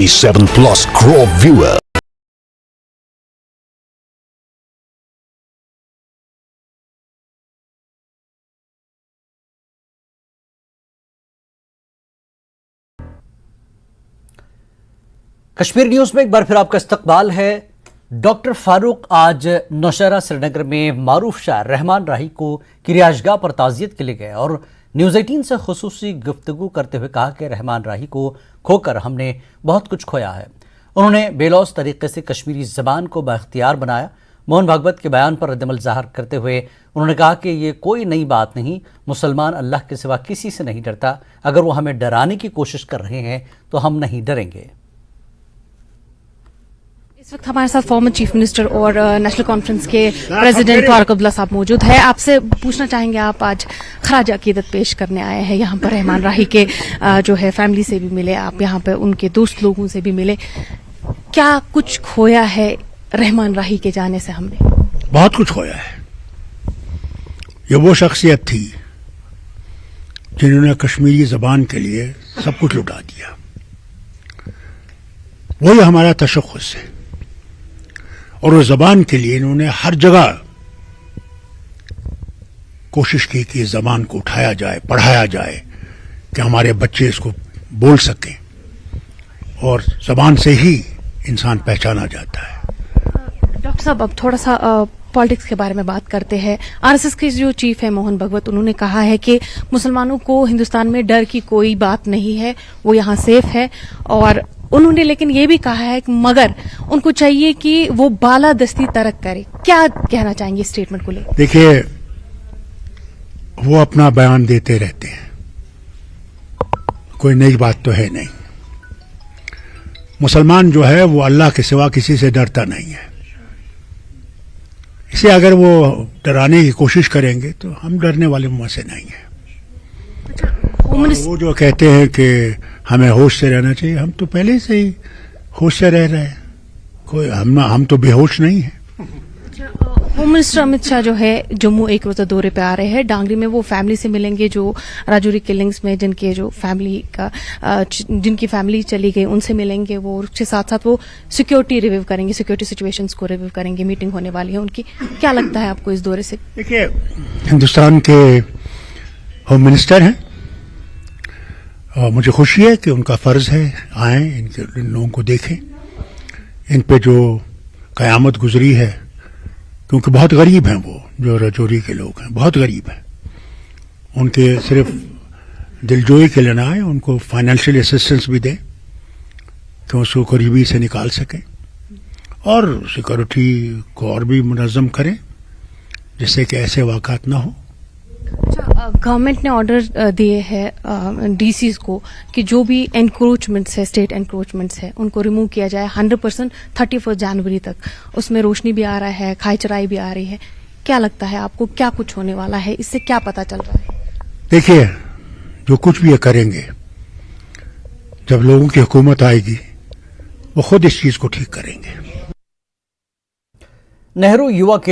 7 Plus Crop Viewer. Kashmir news میں ایک بار پھر آپ کا استقبال ہے۔ ڈاکٹر فاروق آج نوشہرہ سری نگر میں معروف شاعر رحمان راہی کی رہائش گاہ پر تعزیت کے لیے گئے اور نیوز 18 سے خصوصی گفتگو کرتے ہوئے کہا کہ رحمان راہی کو کھو کر ہم نے بہت کچھ کھویا ہے۔ انہوں نے بے لوث طریقے سے کشمیری زبان کو بااختیار بنایا۔ موہن بھگوت کے بیان پر رد عمل ظاہر کرتے ہوئے انہوں نے کہا کہ یہ کوئی نئی بات نہیں، مسلمان اللہ کے سوا کسی سے نہیں ڈرتا، اگر وہ ہمیں ڈرانے کی کوشش کر رہے ہیں تو ہم نہیں ڈریں گے۔ اس وقت ہمارے ساتھ فارمر چیف منسٹر اور نیشنل کانفرنس کے پریزیڈنٹ فاروق عبداللہ صاحب موجود ہیں۔ آپ سے پوچھنا چاہیں گے، آپ آج خراج عقیدت پیش کرنے آئے ہیں یہاں پر، رحمان راہی کے جو ہے فیملی سے بھی ملے، آپ یہاں پہ ان کے دوست لوگوں سے بھی ملے، کیا کچھ کھویا ہے رحمان راہی کے جانے سے ہم نے؟ بہت کچھ کھویا ہے۔ یہ وہ شخصیت تھی جنہوں نے کشمیری زبان کے لیے سب کچھ لٹا دیا، وہی ہمارا تشخص ہے، اور اس زبان کے لیے انہوں نے ہر جگہ کوشش کی کہ اس زبان کو اٹھایا جائے، پڑھایا جائے، کہ ہمارے بچے اس کو بول سکیں، اور زبان سے ہی انسان پہچانا جاتا ہے۔ ڈاکٹر صاحب، اب تھوڑا سا پالیٹکس کے بارے میں بات کرتے ہیں۔ آر ایس ایس کے جو چیف ہے موہن بھگوت، انہوں نے کہا ہے کہ مسلمانوں کو ہندوستان میں ڈر کی کوئی بات نہیں ہے، وہ یہاں سیف ہے، اور انہوں نے لیکن یہ بھی کہا ہے کہ مگر ان کو چاہیے کہ وہ بالادستی ترک کرے۔ کیا کہنا چاہیں گے اسٹیٹمنٹ کو لے؟ دیکھیے، وہ اپنا بیان دیتے رہتے ہیں، کوئی نئی بات تو ہے نہیں۔ مسلمان جو ہے وہ اللہ کے سوا کسی سے ڈرتا نہیں ہے، اسے اگر وہ ڈرانے کی کوشش کریں گے تو ہم ڈرنے والے میں سے نہیں ہیں۔ وہ جو کہتے ہیں کہ ہمیں ہوش سے رہنا چاہیے، ہم تو پہلے سے ہی ہوش سے رہ رہے ہیں، ہم تو بے ہوش نہیں ہیں۔ ہوم منسٹر امت شاہ جو ہے جموں ایک روزہ دورے پہ آ رہے ہیں، ڈانگری میں وہ فیملی سے ملیں گے جو راجوری کلنگز میں جن کی فیملی چلی گئی، ان سے ملیں گے وہ، اس کے ساتھ ساتھ وہ سیکیورٹی ریویو کریں گے، سیکیورٹی سچویشنز کو ریویو کریں گے، میٹنگ ہونے والی ہے ان کی۔ کیا لگتا ہے آپ کو اس دورے سے؟ دیکھیے، ہندوستان کے ہوم منسٹر ہیں، اور مجھے خوشی ہے کہ ان کا فرض ہے آئیں، ان لوگوں کو دیکھیں، ان پہ جو قیامت گزری ہے، کیونکہ بہت غریب ہیں وہ جو راجوری کے لوگ ہیں، بہت غریب ہیں، ان کے صرف دلجوئی کے لیے نہ آئے، ان کو فائنینشیل اسسٹنس بھی دیں کہ اس کو غریبی سے نکال سکیں، اور سیکورٹی کو اور بھی منظم کریں جس سے کہ ایسے واقعات نہ ہوں۔ گورنمنٹ نے آرڈر دیے ہیں ڈی سیز کو کہ جو بھی انکروچمنٹس ہے، اسٹیٹ انکروچمنٹس ہے، ان کو ریموو کیا جائے 100% 31 جنوری تک۔ اس میں روشنی بھی آ رہا ہے، کھائی چرائی بھی آ رہی ہے۔ کیا لگتا ہے آپ کو، کیا کچھ ہونے والا ہے؟ اس سے کیا پتا چل رہا ہے؟ دیکھیے، جو کچھ بھی یہ کریں گے، جب لوگوں کی حکومت آئے گی وہ خود اس چیز کو ٹھیک کریں گے۔ نہرو یووا کے